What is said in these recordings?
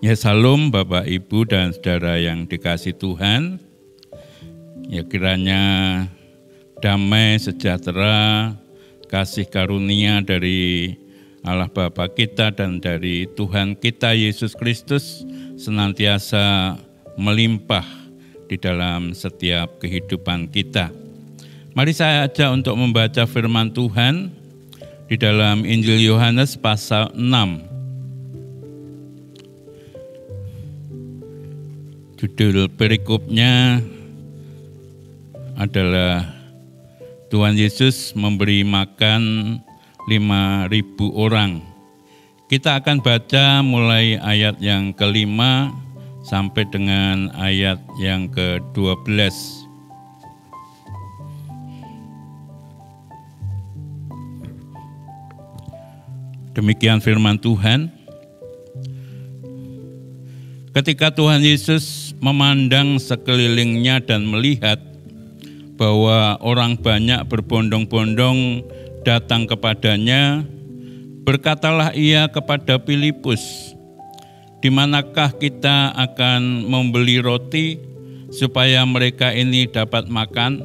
Ya salam Bapak Ibu dan saudara yang dikasihi Tuhan. Ya kiranya damai sejahtera, kasih karunia dari Allah Bapa kita dan dari Tuhan kita Yesus Kristus senantiasa melimpah di dalam setiap kehidupan kita. Mari saya ajak untuk membaca firman Tuhan di dalam Injil Yohanes pasal 6. Judul perikopnya adalah Tuhan Yesus memberi makan 5.000 orang. Kita akan baca mulai ayat yang ke-5 sampai dengan ayat yang ke-12. Demikian firman Tuhan. Ketika Tuhan Yesus memandang sekelilingnya dan melihat bahwa orang banyak berbondong-bondong datang kepadanya, berkatalah ia kepada Filipus, "Di manakah kita akan membeli roti supaya mereka ini dapat makan?"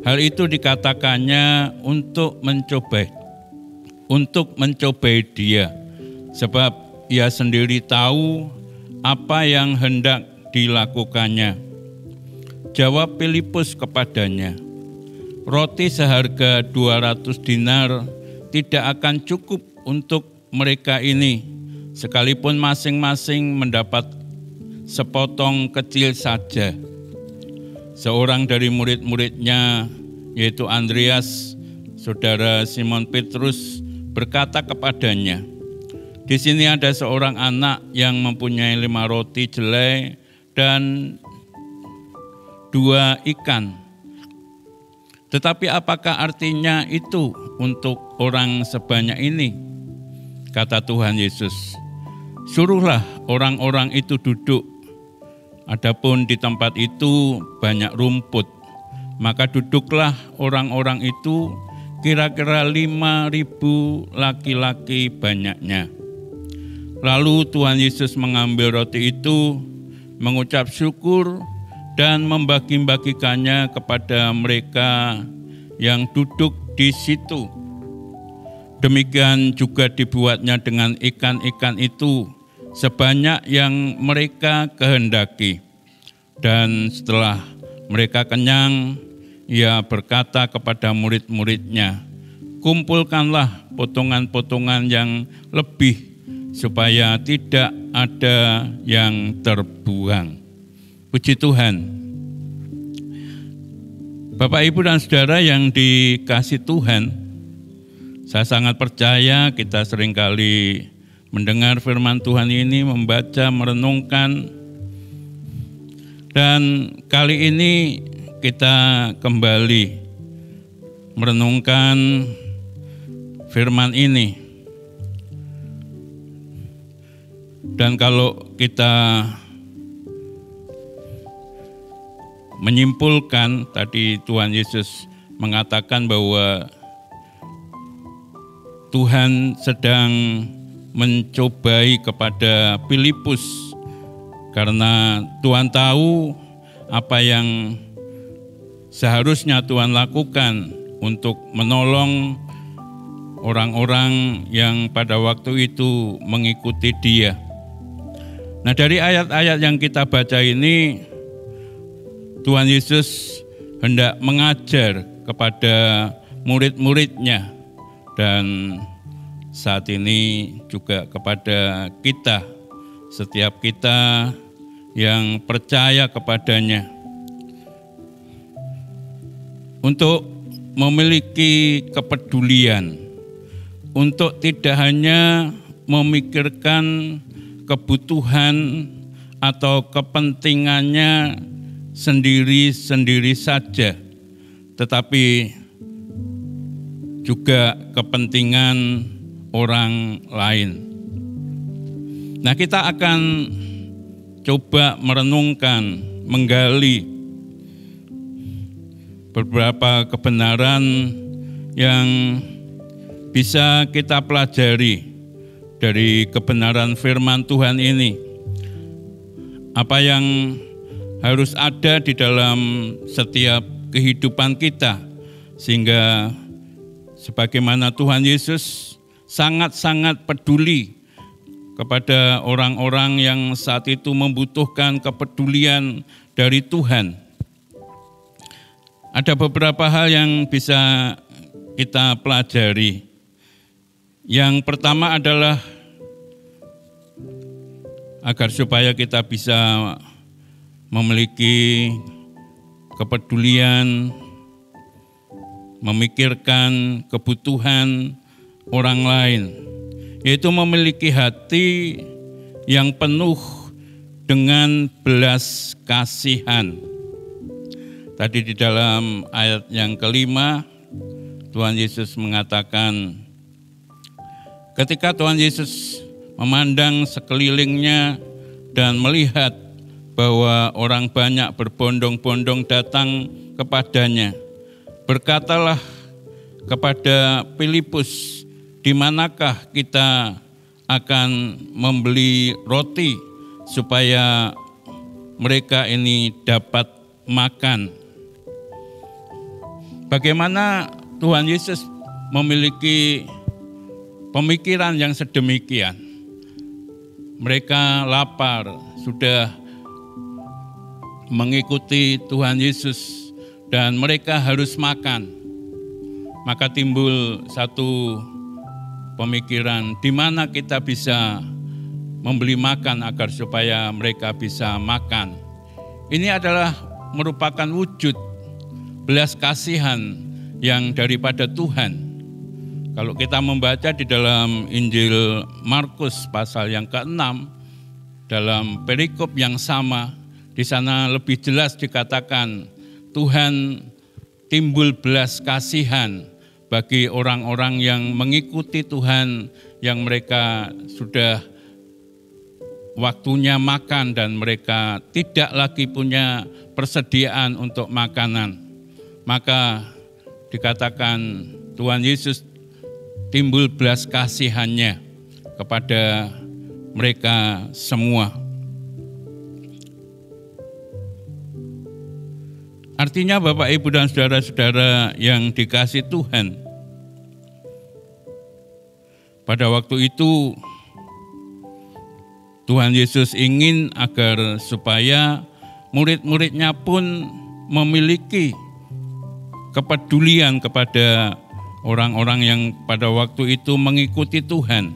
Hal itu dikatakannya untuk mencobai dia, sebab ia sendiri tahu apa yang hendak dilakukannya. Jawab Filipus kepadanya, "Roti seharga 200 dinar tidak akan cukup untuk mereka ini, sekalipun masing-masing mendapat sepotong kecil saja." Seorang dari murid-muridnya, yaitu Andreas, saudara Simon Petrus, berkata kepadanya, "Di sini ada seorang anak yang mempunyai 5 roti jelai dan 2 ikan. Tetapi apakah artinya itu untuk orang sebanyak ini?" Kata Tuhan Yesus, "Suruhlah orang-orang itu duduk. Adapun di tempat itu banyak rumput, maka duduklah orang-orang itu, kira-kira 5.000 laki-laki banyaknya." Lalu Tuhan Yesus mengambil roti itu, mengucap syukur, dan membagi-bagikannya kepada mereka yang duduk di situ. Demikian juga dibuatnya dengan ikan-ikan itu, sebanyak yang mereka kehendaki. Dan setelah mereka kenyang, ia berkata kepada murid-muridnya, "Kumpulkanlah potongan-potongan yang lebih, supaya tidak ada yang terbuang." Puji Tuhan. Bapak, Ibu, dan saudara yang dikasihi Tuhan, saya sangat percaya kita seringkali mendengar firman Tuhan ini, membaca, merenungkan, dan kali ini kita kembali merenungkan firman ini. Dan kalau kita menyimpulkan, tadi Tuhan Yesus mengatakan bahwa Tuhan sedang mencobai kepada Filipus, karena Tuhan tahu apa yang seharusnya Tuhan lakukan untuk menolong orang-orang yang pada waktu itu mengikuti Dia. Nah, dari ayat-ayat yang kita baca ini, Tuhan Yesus hendak mengajar kepada murid-muridnya dan saat ini juga kepada kita, setiap kita yang percaya kepadanya, untuk memiliki kepedulian, untuk tidak hanya memikirkan kebutuhan atau kepentingannya sendiri-sendiri saja, tetapi juga kepentingan orang lain. Nah, kita akan coba merenungkan, menggali beberapa kebenaran yang bisa kita pelajari dari kebenaran firman Tuhan ini. Apa yang harus ada di dalam setiap kehidupan kita, sehingga sebagaimana Tuhan Yesus sangat-sangat peduli kepada orang-orang yang saat itu membutuhkan kepedulian dari Tuhan. Ada beberapa hal yang bisa kita pelajari. Yang pertama adalah agar supaya kita bisa memiliki kepedulian, memikirkan kebutuhan orang lain, yaitu memiliki hati yang penuh dengan belas kasihan. Tadi di dalam ayat yang kelima, Tuhan Yesus mengatakan, ketika Tuhan Yesus memandang sekelilingnya dan melihat bahwa orang banyak berbondong-bondong datang kepadanya, berkatalah kepada Filipus, di manakah kita akan membeli roti supaya mereka ini dapat makan. Bagaimana Tuhan Yesus memiliki pemikiran yang sedemikian. Mereka lapar, sudah mengikuti Tuhan Yesus dan mereka harus makan. Maka timbul satu pemikiran, di mana kita bisa membeli makan agar supaya mereka bisa makan. Ini adalah merupakan wujud belas kasihan yang daripada Tuhan. Kalau kita membaca di dalam Injil Markus pasal yang ke-6, dalam perikop yang sama, di sana lebih jelas dikatakan Tuhan timbul belas kasihan bagi orang-orang yang mengikuti Tuhan, yang mereka sudah waktunya makan dan mereka tidak lagi punya persediaan untuk makanan. Maka dikatakan Tuhan Yesus timbul belas kasihannya kepada mereka semua. Artinya Bapak, Ibu, dan saudara-saudara yang dikasihi Tuhan, pada waktu itu Tuhan Yesus ingin agar supaya murid-muridnya pun memiliki kepedulian kepada orang-orang yang pada waktu itu mengikuti Tuhan,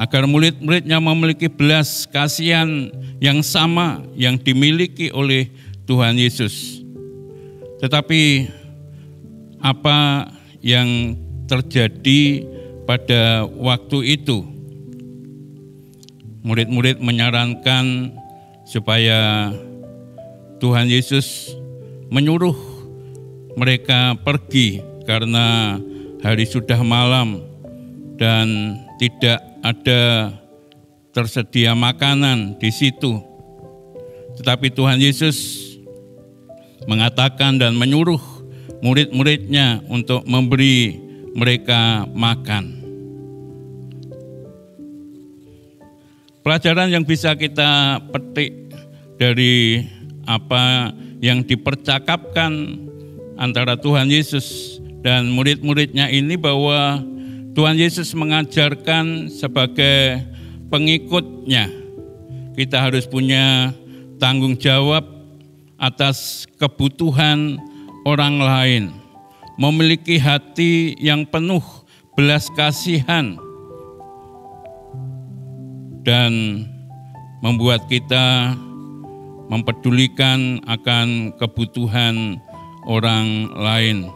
agar murid-muridnya memiliki belas kasihan yang sama yang dimiliki oleh Tuhan Yesus. Tetapi apa yang terjadi pada waktu itu? Murid-murid menyarankan supaya Tuhan Yesus menyuruh mereka pergi karena hari sudah malam dan tidak ada tersedia makanan di situ. Tetapi Tuhan Yesus mengatakan dan menyuruh murid-muridnya untuk memberi mereka makan. Pelajaran yang bisa kita petik dari apa yang dipercakapkan antara Tuhan Yesus dan murid-muridnya ini, bahwa Tuhan Yesus mengajarkan sebagai pengikutnya, kita harus punya tanggung jawab atas kebutuhan orang lain, memiliki hati yang penuh belas kasihan, dan membuat kita mempedulikan akan kebutuhan orang lain.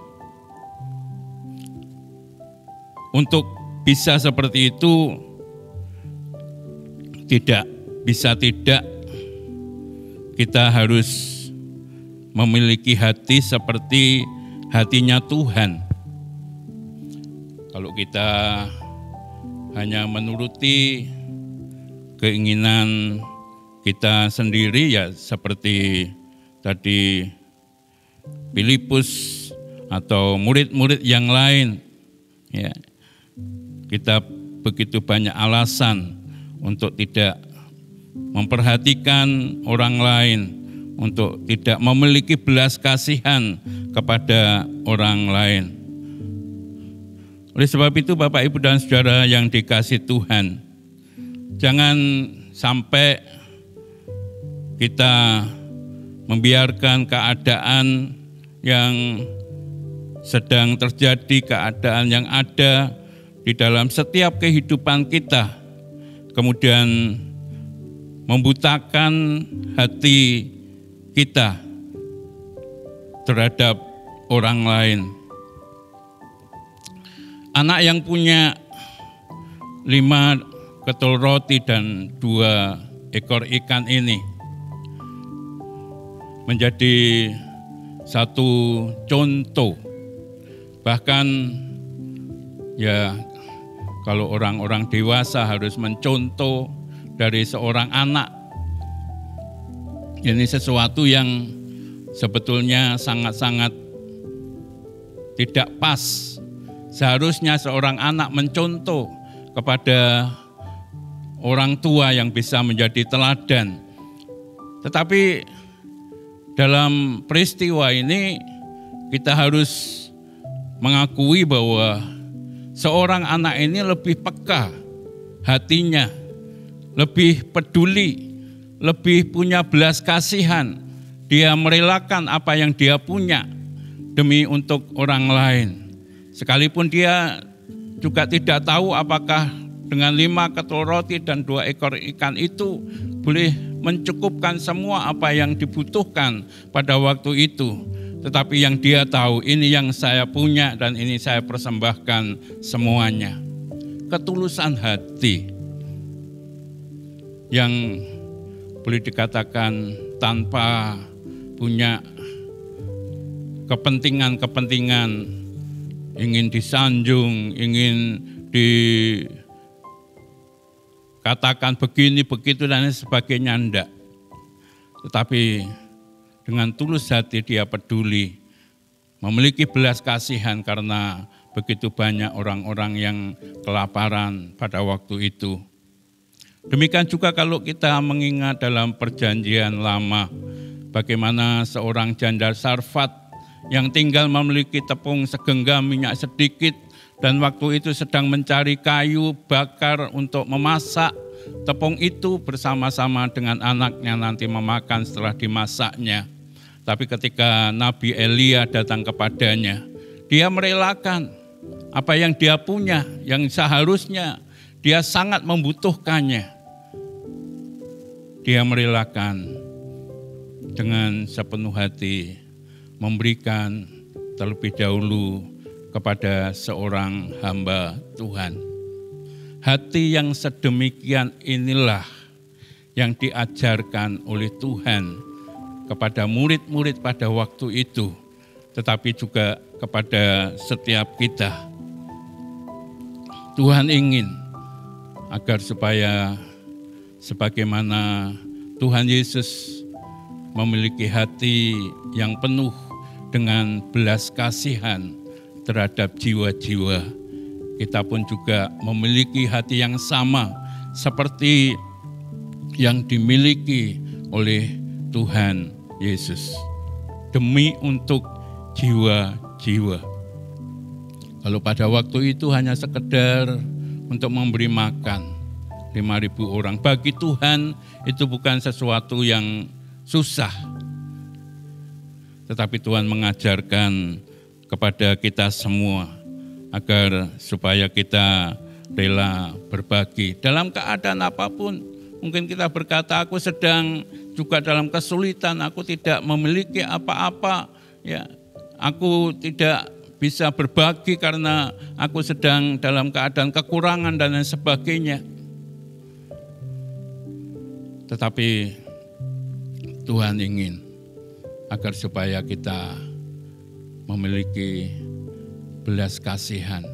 Untuk bisa seperti itu, tidak kita harus memiliki hati seperti hatinya Tuhan. Kalau kita hanya menuruti keinginan kita sendiri, ya seperti tadi Filipus atau murid-murid yang lain, ya, kita begitu banyak alasan untuk tidak memperhatikan orang lain, untuk tidak memiliki belas kasihan kepada orang lain. Oleh sebab itu Bapak, Ibu, dan Saudara yang dikasihi Tuhan, jangan sampai kita membiarkan keadaan yang sedang terjadi, keadaan yang ada di dalam setiap kehidupan kita, kemudian membutakan hati kita terhadap orang lain. Anak yang punya 5 ketul roti dan 2 ekor ikan ini menjadi satu contoh. Bahkan ya, kalau orang-orang dewasa harus mencontoh dari seorang anak, ini sesuatu yang sebetulnya sangat-sangat tidak pas. Seharusnya seorang anak mencontoh kepada orang tua yang bisa menjadi teladan. Tetapi dalam peristiwa ini kita harus mengakui bahwa seorang anak ini lebih peka hatinya, lebih peduli, lebih punya belas kasihan. Dia merelakan apa yang dia punya demi untuk orang lain. Sekalipun dia juga tidak tahu apakah dengan 5 ketul roti dan 2 ekor ikan itu boleh mencukupkan semua apa yang dibutuhkan pada waktu itu. Tetapi yang dia tahu, ini yang saya punya dan ini saya persembahkan semuanya. Ketulusan hati yang boleh dikatakan tanpa punya kepentingan-kepentingan, ingin disanjung, ingin dikatakan begini, begitu, dan sebagainya, enggak. Tetapi dengan tulus hati dia peduli, memiliki belas kasihan karena begitu banyak orang-orang yang kelaparan pada waktu itu. Demikian juga kalau kita mengingat dalam perjanjian lama, bagaimana seorang janda Sarfat yang tinggal memiliki tepung segenggam minyak sedikit, dan waktu itu sedang mencari kayu bakar untuk memasak tepung itu bersama-sama dengan anaknya nanti memakan setelah dimasaknya. Tapi ketika Nabi Elia datang kepadanya, dia merelakan apa yang dia punya, yang seharusnya dia sangat membutuhkannya. Dia merelakan dengan sepenuh hati, memberikan terlebih dahulu kepada seorang hamba Tuhan. Hati yang sedemikian inilah yang diajarkan oleh Tuhan kepada murid-murid pada waktu itu, tetapi juga kepada setiap kita. Tuhan ingin agar supaya sebagaimana Tuhan Yesus memiliki hati yang penuh dengan belas kasihan terhadap jiwa-jiwa, kita pun juga memiliki hati yang sama seperti yang dimiliki oleh Tuhan Yesus demi untuk jiwa-jiwa. Kalau pada waktu itu hanya sekedar untuk memberi makan 5.000 orang, bagi Tuhan itu bukan sesuatu yang susah. Tetapi Tuhan mengajarkan kepada kita semua agar supaya kita rela berbagi dalam keadaan apapun. Mungkin kita berkata, aku sedang juga dalam kesulitan, aku tidak memiliki apa-apa, ya, aku tidak bisa berbagi karena aku sedang dalam keadaan kekurangan dan lain sebagainya. Tetapi Tuhan ingin agar supaya kita memiliki belas kasihan.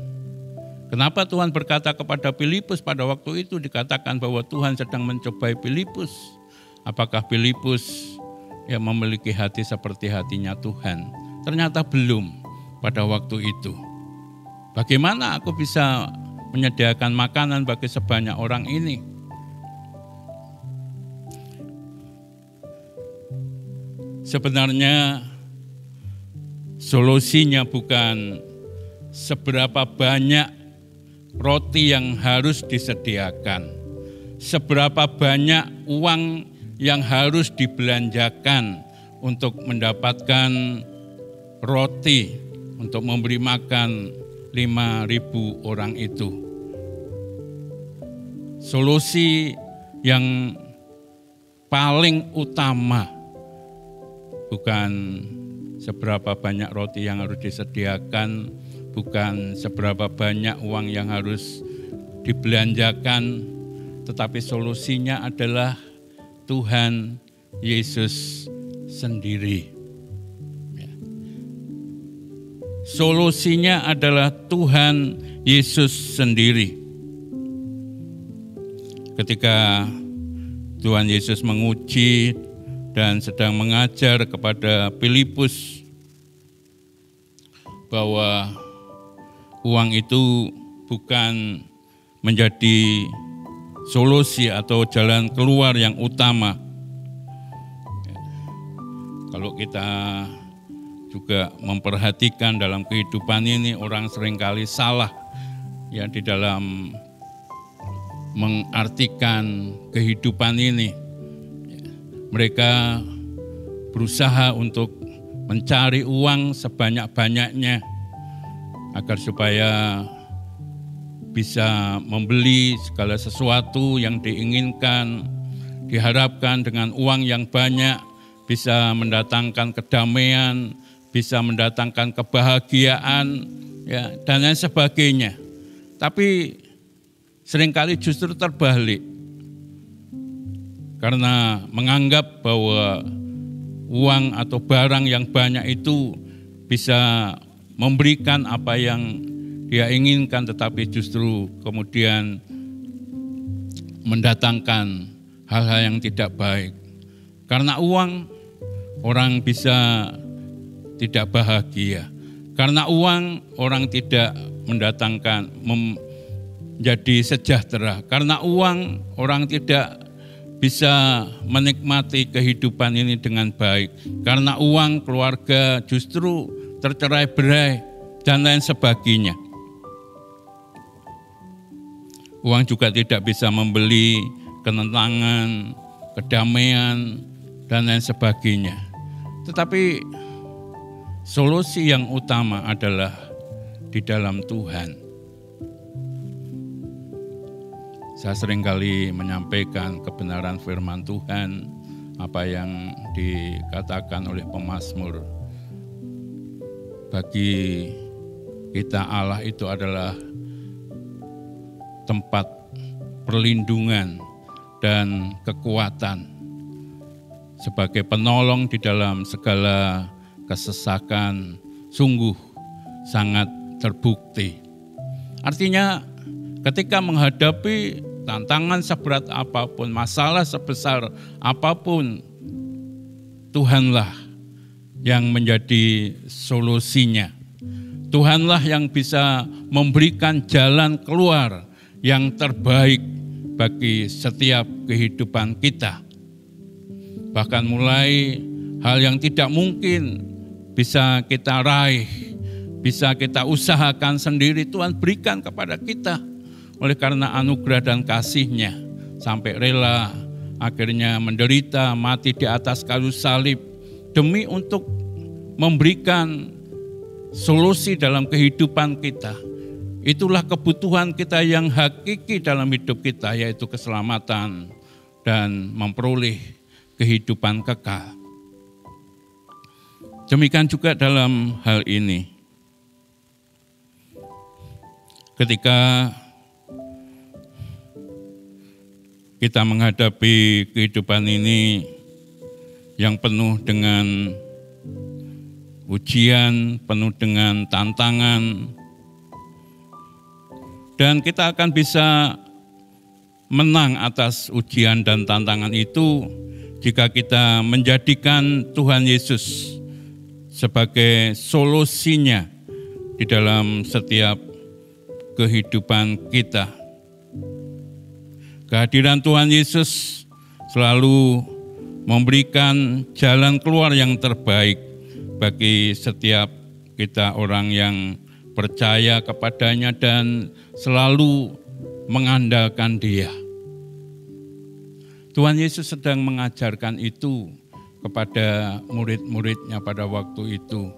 Kenapa Tuhan berkata kepada Filipus pada waktu itu, dikatakan bahwa Tuhan sedang mencobai Filipus. Apakah Filipus yang memiliki hati seperti hatinya Tuhan? Ternyata belum pada waktu itu. Bagaimana aku bisa menyediakan makanan bagi sebanyak orang ini. Sebenarnya solusinya bukan seberapa banyak roti yang harus disediakan, seberapa banyak uang yang harus dibelanjakan untuk mendapatkan roti untuk memberi makan 5.000 orang itu. Solusi yang paling utama bukan seberapa banyak roti yang harus disediakan, bukan seberapa banyak uang yang harus dibelanjakan, tetapi solusinya adalah Tuhan Yesus sendiri. Solusinya adalah Tuhan Yesus sendiri. Ketika Tuhan Yesus menguji dan sedang mengajar kepada Filipus bahwa uang itu bukan menjadi solusi atau jalan keluar yang utama. Kalau kita juga memperhatikan dalam kehidupan ini, orang seringkali salah ya di dalam mengartikan kehidupan ini. Mereka berusaha untuk mencari uang sebanyak-banyaknya agar supaya bisa membeli segala sesuatu yang diinginkan, diharapkan dengan uang yang banyak bisa mendatangkan kedamaian, bisa mendatangkan kebahagiaan, ya, dan lain sebagainya. Tapi seringkali justru terbalik, karena menganggap bahwa uang atau barang yang banyak itu bisa memberikan apa yang dia inginkan, tetapi justru kemudian mendatangkan hal-hal yang tidak baik. Karena uang, orang bisa tidak bahagia. Karena uang, orang tidak mendatangkan, menjadi sejahtera. Karena uang, orang tidak bisa menikmati kehidupan ini dengan baik. Karena uang, keluarga justru tercerai-berai dan lain sebagainya. Uang juga tidak bisa membeli ketenangan, kedamaian, dan lain sebagainya. Tetapi solusi yang utama adalah di dalam Tuhan. Saya seringkali menyampaikan kebenaran firman Tuhan, apa yang dikatakan oleh pemazmur. Bagi kita Allah itu adalah tempat perlindungan dan kekuatan sebagai penolong di dalam segala kesesakan, sungguh sangat terbukti. Artinya ketika menghadapi tantangan seberat apapun, masalah sebesar apapun, Tuhanlah yang menjadi solusinya. Tuhanlah yang bisa memberikan jalan keluar yang terbaik bagi setiap kehidupan kita. Bahkan mulai hal yang tidak mungkin bisa kita raih, bisa kita usahakan sendiri, Tuhan berikan kepada kita. Oleh karena anugerah dan kasih-Nya, sampai rela akhirnya menderita, mati di atas kayu salib, demi untuk memberikan solusi dalam kehidupan kita. Itulah kebutuhan kita yang hakiki dalam hidup kita, yaitu keselamatan dan memperoleh kehidupan kekal. Demikian juga dalam hal ini. Ketika kita menghadapi kehidupan ini yang penuh dengan ujian, penuh dengan tantangan, dan kita akan bisa menang atas ujian dan tantangan itu jika kita menjadikan Tuhan Yesus sebagai solusinya di dalam setiap kehidupan kita. Kehadiran Tuhan Yesus selalu memberikan jalan keluar yang terbaik bagi setiap kita orang yang percaya kepadanya dan selalu mengandalkan Dia. Tuhan Yesus sedang mengajarkan itu kepada murid-muridnya pada waktu itu.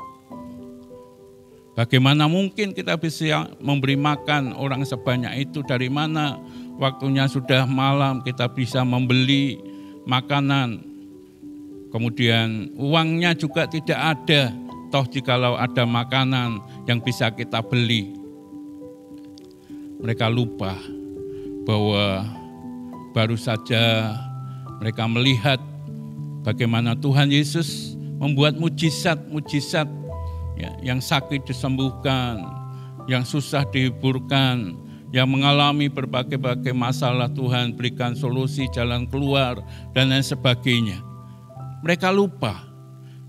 Bagaimana mungkin kita bisa memberi makan orang sebanyak itu? Dari mana waktunya sudah malam kita bisa membeli makanan? Kemudian uangnya juga tidak ada. Toh jikalau ada makanan yang bisa kita beli. Mereka lupa bahwa baru saja mereka melihat bagaimana Tuhan Yesus membuat mujizat-mujizat, ya, yang sakit disembuhkan, yang susah dihiburkan, yang mengalami berbagai-bagai masalah Tuhan berikan solusi, jalan keluar, dan lain sebagainya. Mereka lupa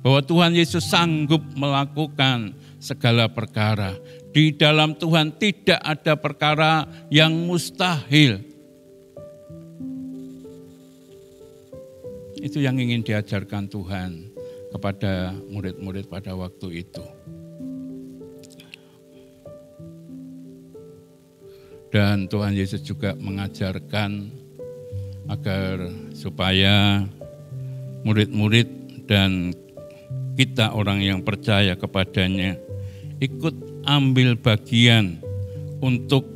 bahwa Tuhan Yesus sanggup melakukan segala perkara. Di dalam Tuhan tidak ada perkara yang mustahil. Itu yang ingin diajarkan Tuhan kepada murid-murid pada waktu itu. Dan Tuhan Yesus juga mengajarkan agar supaya murid-murid dan kita orang yang percaya kepadanya ikut ambil bagian untuk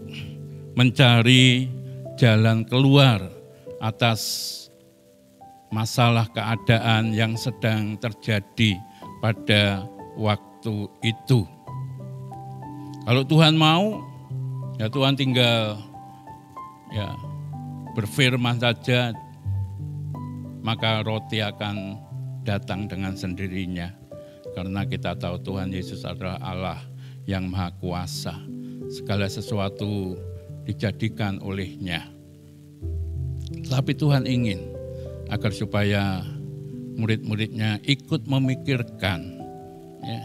mencari jalan keluar atas masalah keadaan yang sedang terjadi pada waktu itu. Kalau Tuhan mau, ya Tuhan tinggal ya berfirman saja, maka roti akan datang dengan sendirinya. Karena kita tahu Tuhan Yesus adalah Allah yang Maha Kuasa. Segala sesuatu dijadikan oleh-Nya. Tapi Tuhan ingin agar supaya murid-muridnya ikut memikirkan, ya,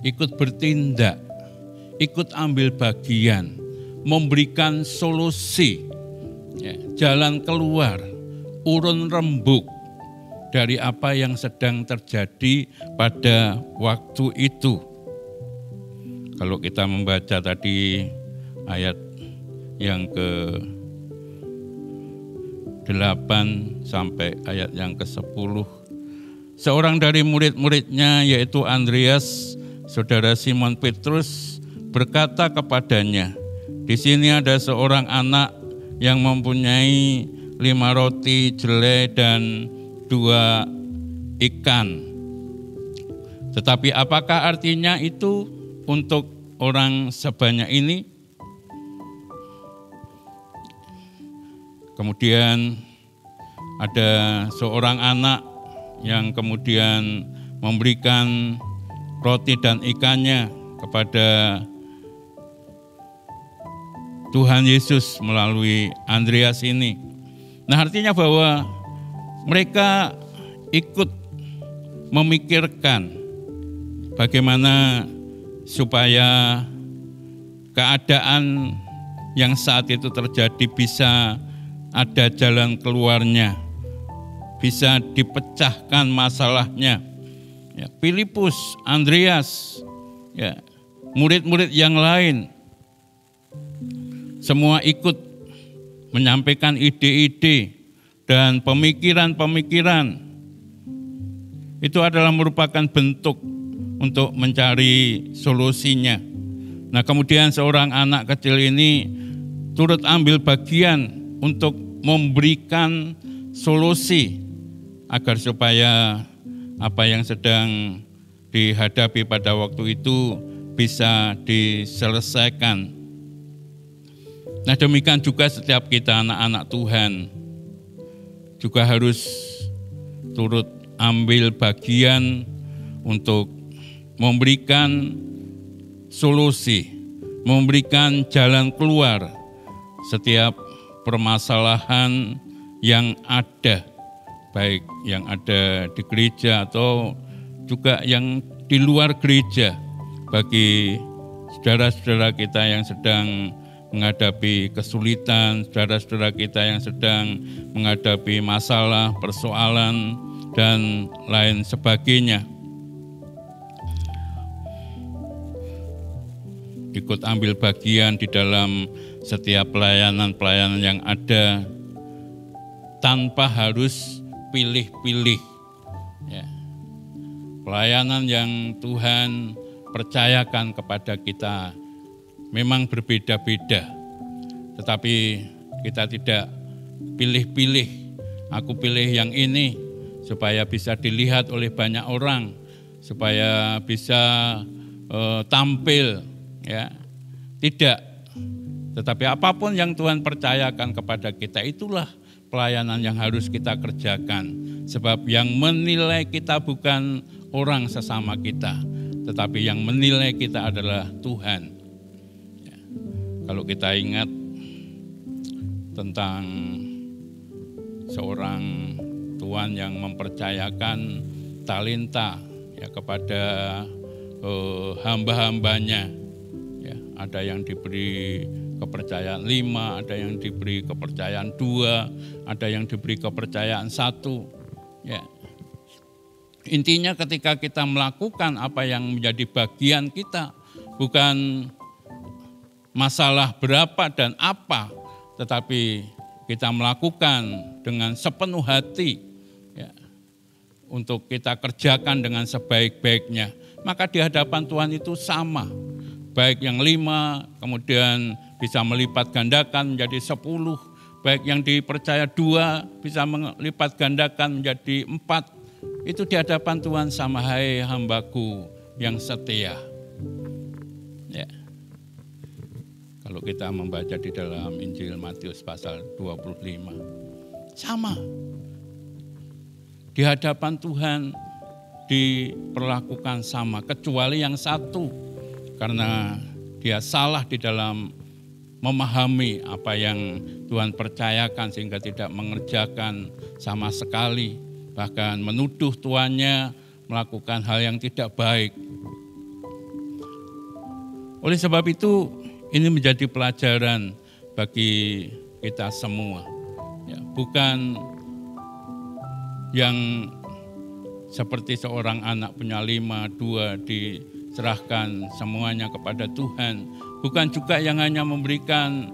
ikut bertindak, ikut ambil bagian, memberikan solusi, ya, jalan keluar, urun rembuk dari apa yang sedang terjadi pada waktu itu. Kalau kita membaca tadi ayat yang ke-8 sampai ayat yang ke-10. Seorang dari murid-muridnya yaitu Andreas, saudara Simon Petrus, berkata kepadanya, "Di sini ada seorang anak yang mempunyai 5 roti jelai dan 2 ikan. Tetapi apakah artinya itu untuk orang sebanyak ini?" Kemudian ada seorang anak yang kemudian memberikan roti dan ikannya kepada Tuhan Yesus melalui Andreas ini. Nah, artinya bahwa mereka ikut memikirkan bagaimana supaya keadaan yang saat itu terjadi bisa ada jalan keluarnya, bisa dipecahkan masalahnya. Ya, Filipus, Andreas, ya, murid-murid yang lain, semua ikut menyampaikan ide-ide dan pemikiran-pemikiran. Itu adalah merupakan bentuk untuk mencari solusinya. Nah, kemudian seorang anak kecil ini turut ambil bagian untuk memberikan solusi agar supaya apa yang sedang dihadapi pada waktu itu bisa diselesaikan. Nah, demikian juga setiap kita anak-anak Tuhan juga harus turut ambil bagian untuk memberikan solusi, memberikan jalan keluar setiap permasalahan yang ada, baik yang ada di gereja atau juga yang di luar gereja, bagi saudara-saudara kita yang sedang menghadapi kesulitan, saudara-saudara kita yang sedang menghadapi masalah, persoalan, dan lain sebagainya. Ikut ambil bagian di dalam setiap pelayanan-pelayanan yang ada tanpa harus pilih-pilih. Ya. Pelayanan yang Tuhan percayakan kepada kita memang berbeda-beda, tetapi kita tidak pilih-pilih. Aku pilih yang ini supaya bisa dilihat oleh banyak orang, supaya bisa tampil, ya. Tidak. Tetapi apapun yang Tuhan percayakan kepada kita, itulah pelayanan yang harus kita kerjakan. Sebab yang menilai kita bukan orang sesama kita, tetapi yang menilai kita adalah Tuhan. Kalau kita ingat tentang seorang tuan yang mempercayakan talenta ya kepada hamba-hambanya, ya, ada yang diberi kepercayaan 5, ada yang diberi kepercayaan 2, ada yang diberi kepercayaan 1. Ya. Intinya ketika kita melakukan apa yang menjadi bagian kita, bukan masalah berapa dan apa, tetapi kita melakukan dengan sepenuh hati, ya, untuk kita kerjakan dengan sebaik-baiknya. Maka di hadapan Tuhan itu sama, baik yang 5 kemudian bisa melipat gandakan menjadi 10, baik yang dipercaya 2 bisa melipat gandakan menjadi 4. Itu di hadapan Tuhan sama, hai hambaku yang setia. Ya. Kalau kita membaca di dalam Injil Matius pasal 25, sama. Di hadapan Tuhan diperlakukan sama, kecuali yang satu, karena dia salah di dalam memahami apa yang Tuhan percayakan sehingga tidak mengerjakan sama sekali, bahkan menuduh tuannya melakukan hal yang tidak baik. Oleh sebab itu, ini menjadi pelajaran bagi kita semua. Ya, bukan yang seperti seorang anak punya 5, 2 diserahkan semuanya kepada Tuhan. Bukan juga yang hanya memberikan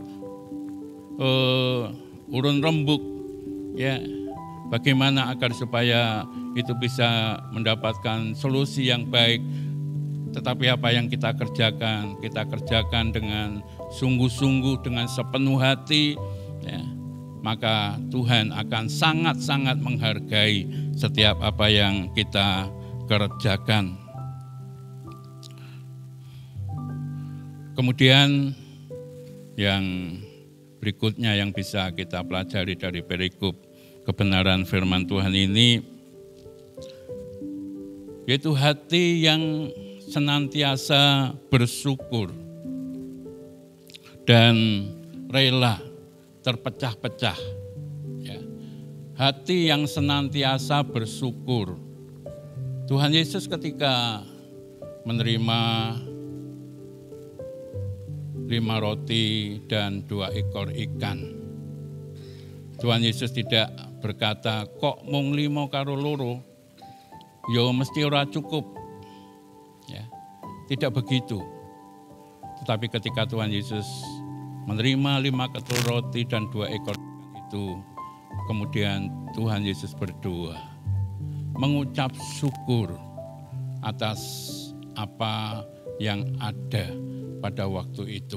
urun rembuk, ya, bagaimana agar supaya itu bisa mendapatkan solusi yang baik. Tetapi apa yang kita kerjakan dengan sungguh-sungguh, dengan sepenuh hati, ya, maka Tuhan akan sangat-sangat menghargai setiap apa yang kita kerjakan. Kemudian yang berikutnya yang bisa kita pelajari dari perikop kebenaran firman Tuhan ini, yaitu hati yang senantiasa bersyukur dan rela terpecah-pecah. Ya. Hati yang senantiasa bersyukur. Tuhan Yesus ketika menerima 5 roti dan 2 ekor ikan, Tuhan Yesus tidak berkata, kok mung 5 karo loro, yo mesti ora cukup. Ya, tidak begitu. Tetapi ketika Tuhan Yesus menerima 5 ketul roti dan 2 ekor itu, kemudian Tuhan Yesus berdoa, mengucap syukur atas apa yang ada pada waktu itu.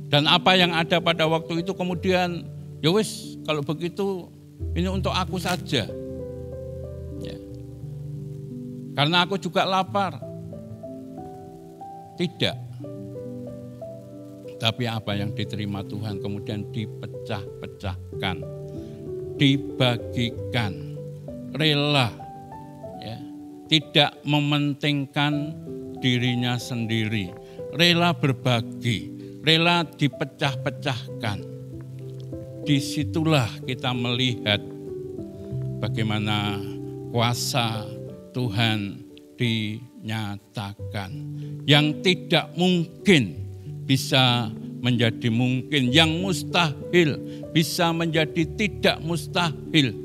Dan apa yang ada pada waktu itu kemudian, ya wis, kalau begitu ini untuk aku saja. Ya. Karena aku juga lapar. Tidak. Tapi apa yang diterima Tuhan kemudian dipecah-pecahkan, dibagikan, rela, ya, tidak mementingkan dirinya sendiri, rela berbagi, rela dipecah-pecahkan. Disitulah kita melihat bagaimana kuasa Tuhan dinyatakan, yang tidak mungkin bisa menjadi mungkin, yang mustahil bisa menjadi tidak mustahil.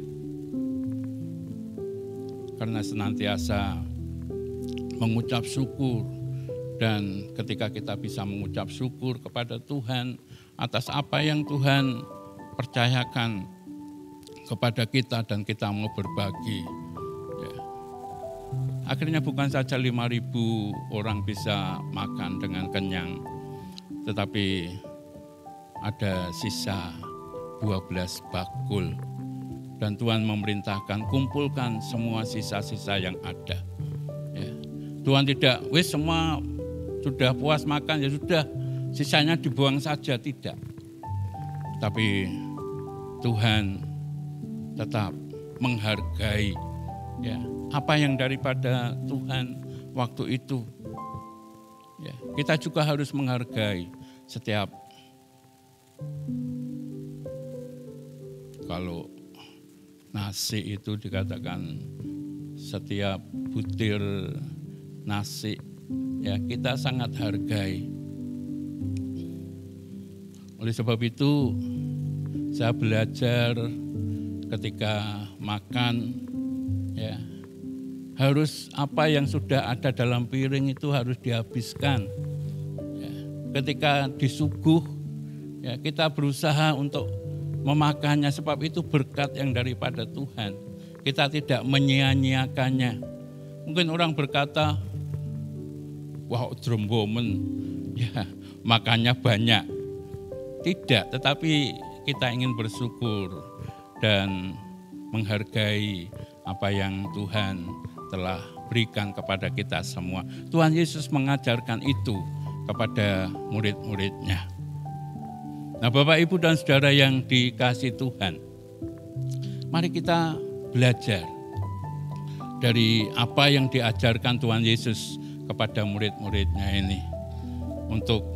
Karena senantiasa mengucap syukur, dan ketika kita bisa mengucap syukur kepada Tuhan atas apa yang Tuhan percayakan kepada kita dan kita mau berbagi. Ya. Akhirnya bukan saja 5.000 orang bisa makan dengan kenyang, tetapi ada sisa 12 bakul. Dan Tuhan memerintahkan kumpulkan semua sisa-sisa yang ada. Ya. Tuhan tidak, wis semua sudah puas makan, ya sudah, sisanya dibuang saja, tidak. Tapi Tuhan tetap menghargai ya, apa yang daripada Tuhan waktu itu. Ya, kita juga harus menghargai setiap, kalau nasi itu dikatakan setiap butir nasi, ya kita sangat hargai. Oleh sebab itu saya belajar ketika makan, ya harus apa yang sudah ada dalam piring itu harus dihabiskan. Ya, ketika disuguh, ya kita berusaha untuk memakannya, sebab itu berkat yang daripada Tuhan. Kita tidak menyia-nyiakannya. Mungkin orang berkata, wah drombomen, ya makannya banyak. Tidak, tetapi kita ingin bersyukur dan menghargai apa yang Tuhan telah berikan kepada kita semua. Tuhan Yesus mengajarkan itu kepada murid-muridnya. Nah, Bapak, Ibu, dan Saudara yang dikasihi Tuhan, mari kita belajar dari apa yang diajarkan Tuhan Yesus kepada murid-muridnya ini, untuk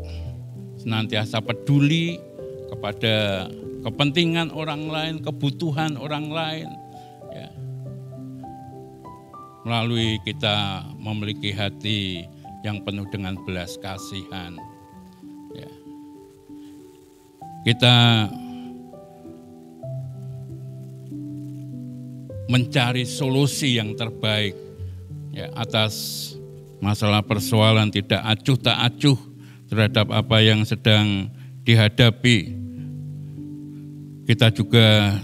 senantiasa peduli kepada kepentingan orang lain, kebutuhan orang lain, ya. Melalui kita memiliki hati yang penuh dengan belas kasihan, ya. Kita mencari solusi yang terbaik, ya, atas masalah persoalan tidak acuh tak acuh terhadap apa yang sedang dihadapi. Kita juga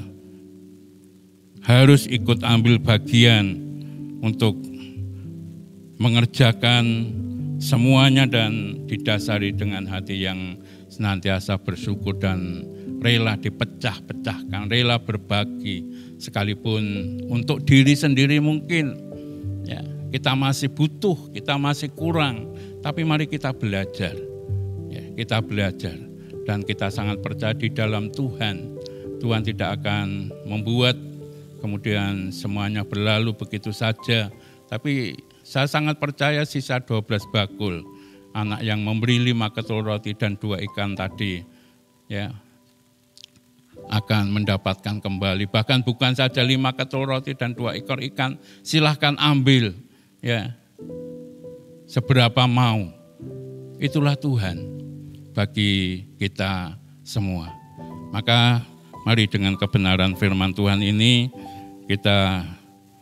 harus ikut ambil bagian untuk mengerjakan semuanya dan didasari dengan hati yang senantiasa bersyukur dan rela dipecah-pecahkan, rela berbagi, sekalipun untuk diri sendiri mungkin, ya, kita masih butuh, kita masih kurang, tapi mari kita belajar, ya, kita belajar, dan kita sangat percaya di dalam Tuhan. Tuhan tidak akan membuat kemudian semuanya berlalu begitu saja, tapi saya sangat percaya sisa 12 bakul, anak yang memberi 5 ketul roti dan 2 ikan tadi, ya, akan mendapatkan kembali. Bahkan bukan saja 5 ketul roti dan 2 ekor ikan, silahkan ambil, ya, seberapa mau. Itulah Tuhan bagi kita semua. Maka mari dengan kebenaran firman Tuhan ini kita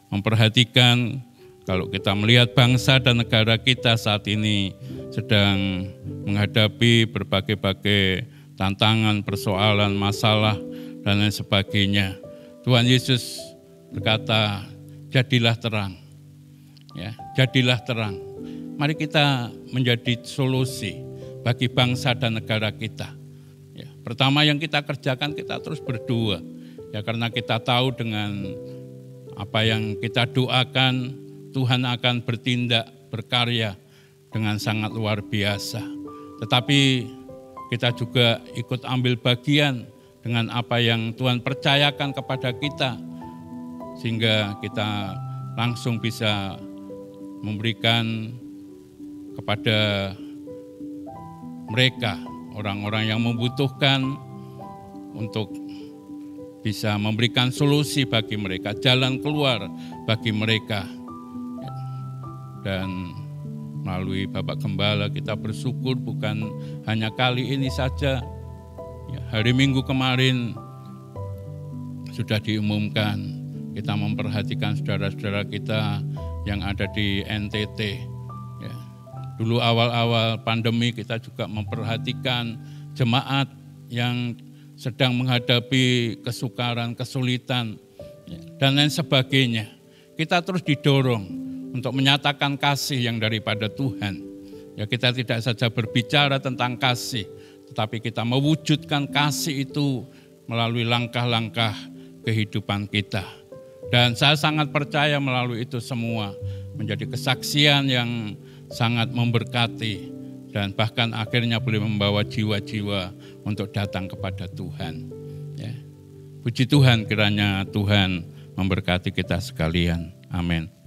memperhatikan, kalau kita melihat bangsa dan negara kita saat ini sedang menghadapi berbagai-bagai tantangan, persoalan, masalah, dan lain sebagainya. Tuhan Yesus berkata, jadilah terang. Ya, jadilah terang. Mari kita menjadi solusi bagi bangsa dan negara kita. Ya, pertama yang kita kerjakan, kita terus berdoa. Ya, karena kita tahu dengan apa yang kita doakan, Tuhan akan bertindak, berkarya dengan sangat luar biasa. Tetapi kita juga ikut ambil bagian dengan apa yang Tuhan percayakan kepada kita, sehingga kita langsung bisa memberikan kepada mereka, orang-orang yang membutuhkan, untuk bisa memberikan solusi bagi mereka, jalan keluar bagi mereka. Dan melalui Bapak Gembala kita bersyukur bukan hanya kali ini saja. Ya, hari Minggu kemarin sudah diumumkan, kita memperhatikan saudara-saudara kita yang ada di NTT. Ya, dulu awal-awal pandemi kita juga memperhatikan jemaat yang sedang menghadapi kesukaran, kesulitan, ya, dan lain sebagainya. Kita terus didorong untuk menyatakan kasih yang daripada Tuhan. Ya, kita tidak saja berbicara tentang kasih, tetapi kita mewujudkan kasih itu melalui langkah-langkah kehidupan kita. Dan saya sangat percaya melalui itu semua menjadi kesaksian yang sangat memberkati dan bahkan akhirnya boleh membawa jiwa-jiwa untuk datang kepada Tuhan. Ya. Puji Tuhan, kiranya Tuhan memberkati kita sekalian. Amin.